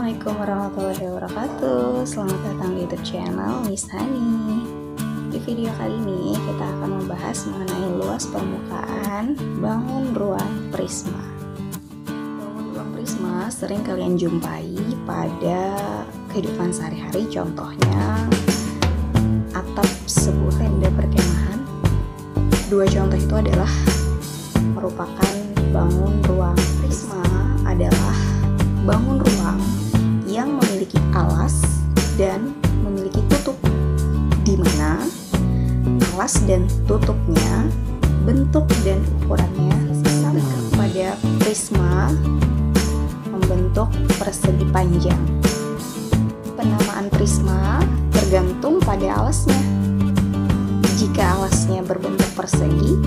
Assalamualaikum warahmatullahi wabarakatuh. Selamat datang di YouTube channel Miss Hani. Di video kali ini kita akan membahas mengenai luas permukaan bangun ruang prisma. Bangun ruang prisma sering kalian jumpai pada kehidupan sehari-hari. Contohnya atap sebuah tenda perkemahan. Dua contoh itu adalah merupakan bangun ruang prisma adalah bangun ruang yang memiliki alas dan memiliki tutup, di mana alas dan tutupnya bentuk dan ukurannya sama pada prisma membentuk persegi panjang. Penamaan prisma tergantung pada alasnya. Jika alasnya berbentuk persegi,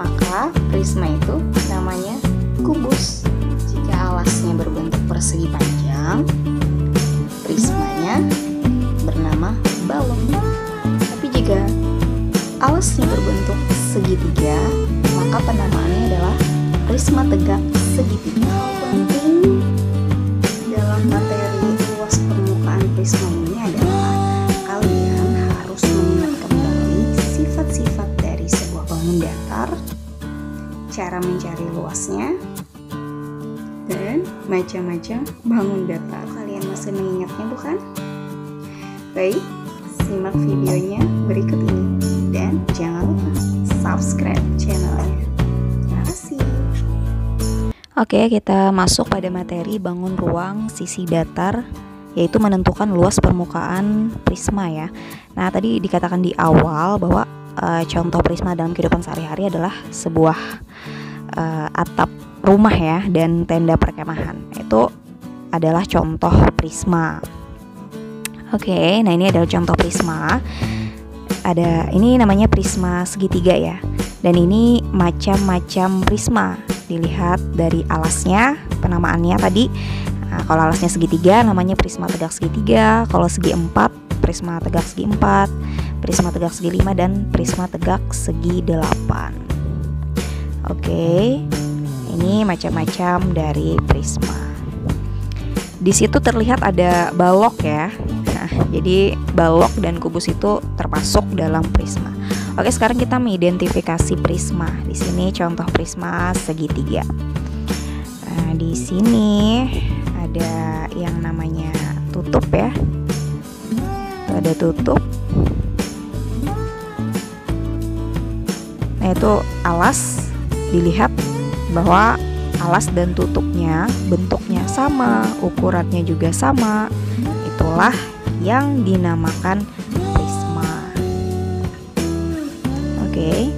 maka prisma itu namanya kubus. Jika alasnya berbentuk persegi panjang, prismanya bernama balok. Tapi jika alasnya berbentuk segitiga, maka penamaannya adalah prisma tegak segitiga. Hal penting dalam materi luas permukaan prisma ini adalah kalian harus mengingat kembali sifat-sifat dari sebuah bangun datar, cara mencari luasnya, dan macam-macam bangun datar. Kalian masih mengingatnya, bukan? Baik, simak videonya berikut ini dan jangan lupa subscribe channelnya. Terima kasih. Oke, kita masuk pada materi bangun ruang sisi datar, yaitu menentukan luas permukaan prisma ya. Nah, tadi dikatakan di awal bahwa contoh prisma dalam kehidupan sehari-hari adalah sebuah atap rumah ya dan tenda perkemahan. Itu adalah contoh prisma. Oke, nah ini adalah contoh prisma. Ini namanya prisma segitiga ya. Dan ini macam-macam prisma. Dilihat dari alasnya, penamaannya tadi. Nah, kalau alasnya segitiga namanya prisma tegak segitiga. Kalau segi 4, prisma tegak segi 4, prisma tegak segi 5, dan prisma tegak segi 8. Oke. Ini macam-macam dari prisma. Di situ terlihat ada balok ya. Nah, jadi balok dan kubus itu termasuk dalam prisma. Oke, sekarang kita mengidentifikasi prisma. Di sini contoh prisma segitiga. Nah, di sini ada yang namanya tutup ya. Ada tutup. Nah, itu alas. Dilihat bahwa alas dan tutupnya bentuknya sama, ukurannya juga sama. Itulah yang dinamakan prisma. Oke.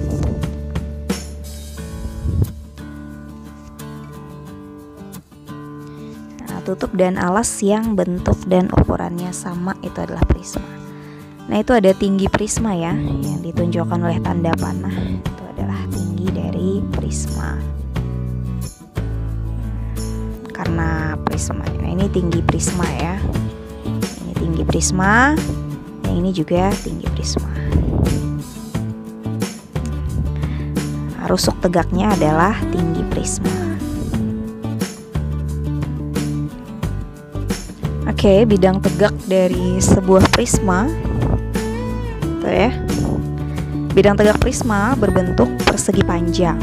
Nah, tutup dan alas yang bentuk dan ukurannya sama itu adalah prisma. Nah, itu ada tinggi prisma ya, yang ditunjukkan oleh tanda panah. Itu adalah tinggi dari prisma. Karena prisma, nah ini tinggi prisma ya, ini tinggi prisma, yang ini juga tinggi prisma. Nah, rusuk tegaknya adalah tinggi prisma. Oke, bidang tegak dari sebuah prisma, tuh ya, bidang tegak prisma berbentuk persegi panjang.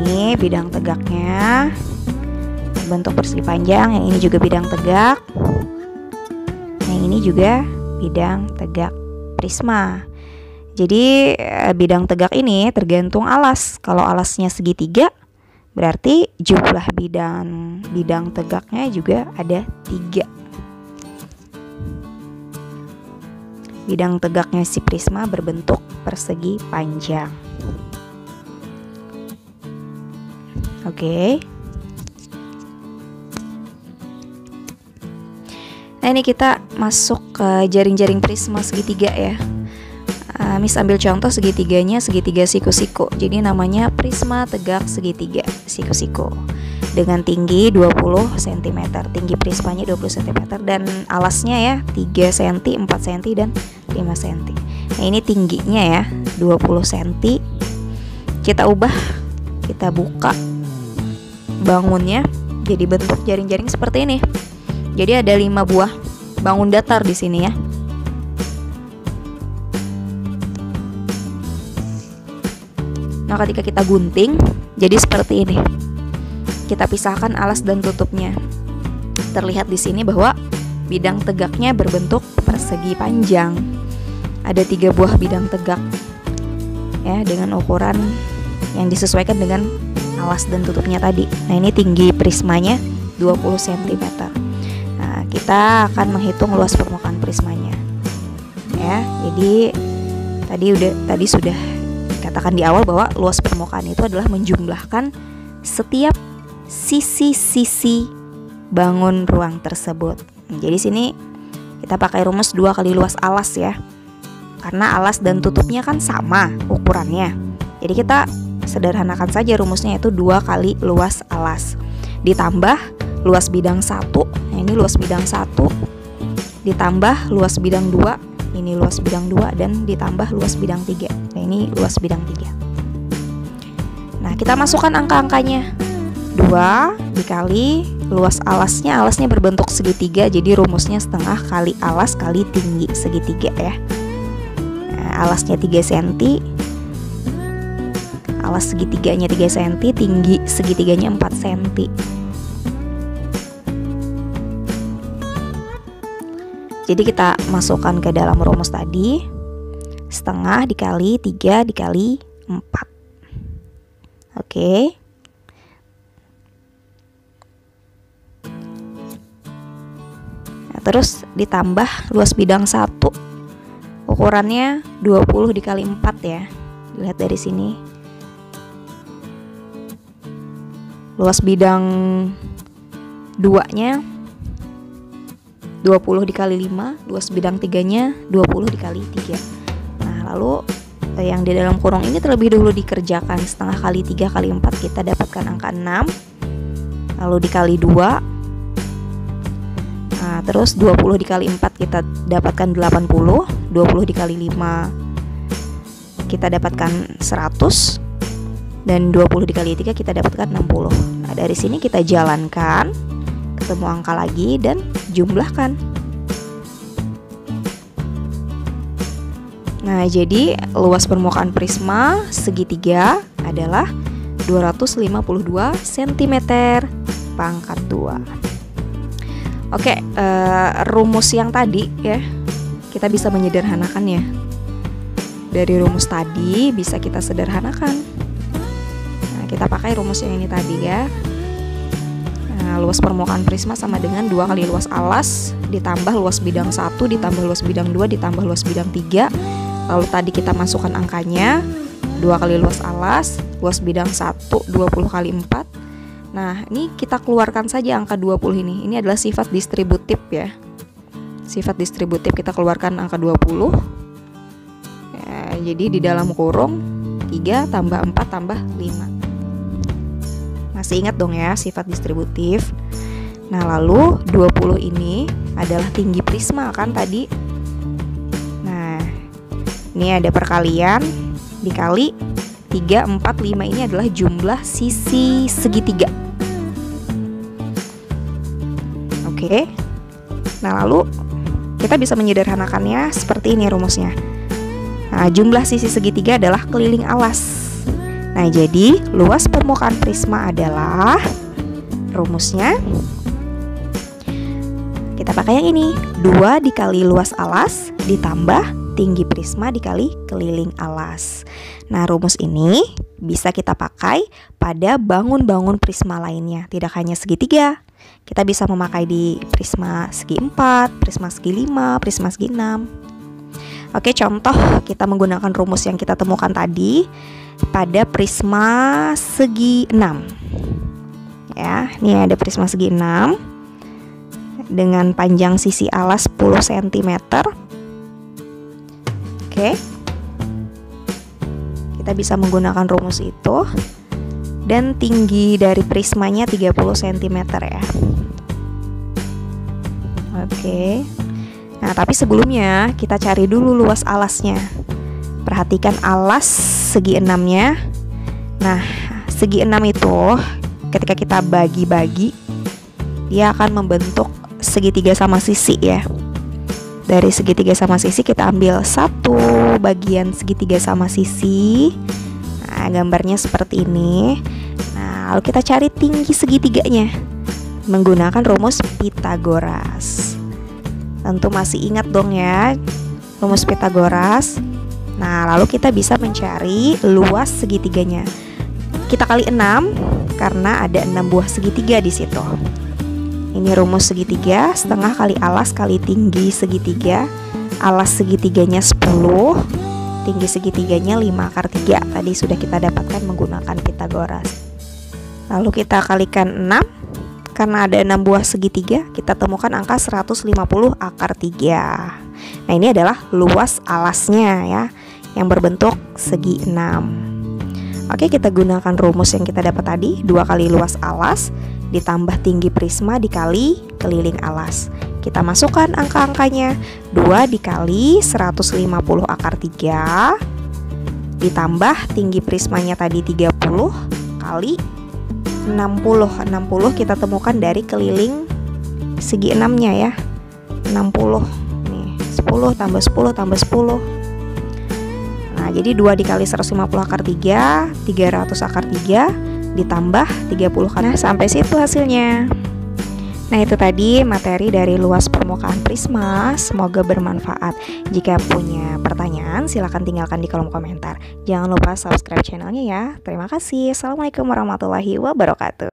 Ini bidang tegaknya bentuk persegi panjang, yang ini juga bidang tegak, yang ini juga bidang tegak prisma. Jadi bidang tegak ini tergantung alas. Kalau alasnya segitiga, berarti jumlah bidang tegaknya juga ada 3. Bidang tegaknya si prisma berbentuk persegi panjang. Oke. Nah, ini kita masuk ke jaring-jaring prisma segitiga ya. Miss ambil contoh segitiganya segitiga siku-siku. Jadi namanya prisma tegak segitiga siku-siku. Dengan tinggi 20 cm. Tinggi prismanya 20 cm dan alasnya ya 3 cm, 4 cm dan 5 cm. Nah, ini tingginya ya 20 cm. Kita buka bangunnya jadi bentuk jaring-jaring seperti ini. Jadi ada 5 buah bangun datar di sini ya. Nah, ketika kita gunting jadi seperti ini. Kita pisahkan alas dan tutupnya. Terlihat di sini bahwa bidang tegaknya berbentuk persegi panjang. Ada 3 buah bidang tegak ya, dengan ukuran yang disesuaikan dengan alas dan tutupnya tadi. Nah, ini tinggi prismanya 20 cm. Nah, kita akan menghitung luas permukaan prismanya. Ya, jadi tadi sudah dikatakan di awal bahwa luas permukaan itu adalah menjumlahkan setiap sisi-sisi bangun ruang tersebut. Jadi sini kita pakai rumus 2 kali luas alas ya. Karena alas dan tutupnya kan sama ukurannya. Jadi kita sederhanakan saja rumusnya, yaitu 2 kali luas alas ditambah luas bidang 1. Nah, ini luas bidang 1 ditambah luas bidang 2. Ini luas bidang 2 dan ditambah luas bidang 3. Nah, ini luas bidang 3. Nah, kita masukkan angka-angkanya. 2 dikali luas alasnya berbentuk segitiga, jadi rumusnya setengah kali alas kali tinggi segitiga ya. Nah, alasnya 3 cm, alas segitiganya 3 cm, tinggi segitiganya 4 cm. Jadi kita masukkan ke dalam rumus tadi, setengah dikali 3 dikali 4. Oke. Terus ditambah luas bidang 1, ukurannya 20 dikali 4 ya. Lihat dari sini. Luas bidang 2-nya 20 dikali 5, luas bidang 3-nya 20 dikali 3. Nah, lalu yang di dalam kurung ini terlebih dahulu dikerjakan. Setengah kali 3 kali 4 kita dapatkan angka 6. Lalu dikali 2. Nah, terus 20 dikali 4 kita dapatkan 80, 20 dikali 5 kita dapatkan 100, dan 20 dikali 3 kita dapatkan 60. Nah, dari sini kita jalankan, ketemu angka lagi dan jumlahkan. Nah, jadi luas permukaan prisma segitiga adalah 252 cm pangkat 2. Oke, rumus yang tadi ya, kita bisa menyederhanakannya. Dari rumus tadi bisa kita sederhanakan. Nah, kita pakai rumus yang ini tadi ya. Nah, luas permukaan prisma sama dengan 2 kali luas alas ditambah luas bidang 1 ditambah luas bidang 2 ditambah luas bidang 3. Lalu tadi kita masukkan angkanya, 2 kali luas alas, luas bidang 1 20 kali 4. Nah, ini kita keluarkan saja angka 20 ini. Ini adalah sifat distributif ya. Sifat distributif kita keluarkan angka 20 ya, jadi di dalam kurung 3 tambah 4 tambah 5. Masih ingat dong ya sifat distributif. Nah, lalu 20 ini adalah tinggi prisma kan tadi. Nah, ini ada perkalian dikali 3, 4, 5 ini adalah jumlah sisi segitiga. Oke. Nah, lalu kita bisa menyederhanakannya seperti ini rumusnya. Nah, jumlah sisi segitiga adalah keliling alas. Nah, jadi luas permukaan prisma adalah rumusnya. Kita pakai yang ini, 2 dikali luas alas ditambah tinggi prisma dikali keliling alas. Nah, rumus ini bisa kita pakai pada bangun-bangun prisma lainnya, tidak hanya segitiga. Kita bisa memakai di prisma segi 4, prisma segi 5, prisma segi 6. Oke, contoh kita menggunakan rumus yang kita temukan tadi pada prisma segi 6. Ya, ini ada prisma segi 6 dengan panjang sisi alas 10 cm. Oke. Kita bisa menggunakan rumus itu. Dan tinggi dari prismanya 30 cm ya. Oke. Nah, tapi sebelumnya kita cari dulu luas alasnya. Perhatikan alas segi 6-nya. Nah, segi 6 itu ketika kita bagi-bagi dia akan membentuk segitiga sama sisi ya. Dari segitiga sama sisi kita ambil satu bagian segitiga sama sisi. Nah, gambarnya seperti ini. Nah, lalu kita cari tinggi segitiganya menggunakan rumus Pythagoras. Tentu masih ingat dong ya rumus Pythagoras. Nah, lalu kita bisa mencari luas segitiganya. Kita kali 6 karena ada 6 buah segitiga di situ. Ini rumus segitiga, setengah kali alas kali tinggi segitiga. Alas segitiganya 10, tinggi segitiganya 5 akar 3. Tadi sudah kita dapatkan menggunakan Pythagoras. Lalu kita kalikan 6, karena ada 6 buah segitiga, kita temukan angka 150 akar 3. Nah, ini adalah luas alasnya ya, yang berbentuk segi 6. Oke, kita gunakan rumus yang kita dapat tadi, 2 kali luas alas ditambah tinggi prisma dikali keliling alas. Kita masukkan angka-angkanya. 2 dikali 150 akar 3 ditambah tinggi prismanya tadi 30 kali 60. 60 kita temukan dari keliling segi 6-nya ya. 60. Nih, 10 tambah 10 tambah 10. Nah, jadi 2 dikali 150 akar 3, 300 akar 3 ditambah 30 karena sampai situ hasilnya. Nah, itu tadi materi dari luas permukaan prisma. Semoga bermanfaat. Jika punya pertanyaan silahkan tinggalkan di kolom komentar. Jangan lupa subscribe channelnya ya. Terima kasih. Assalamualaikum warahmatullahi wabarakatuh.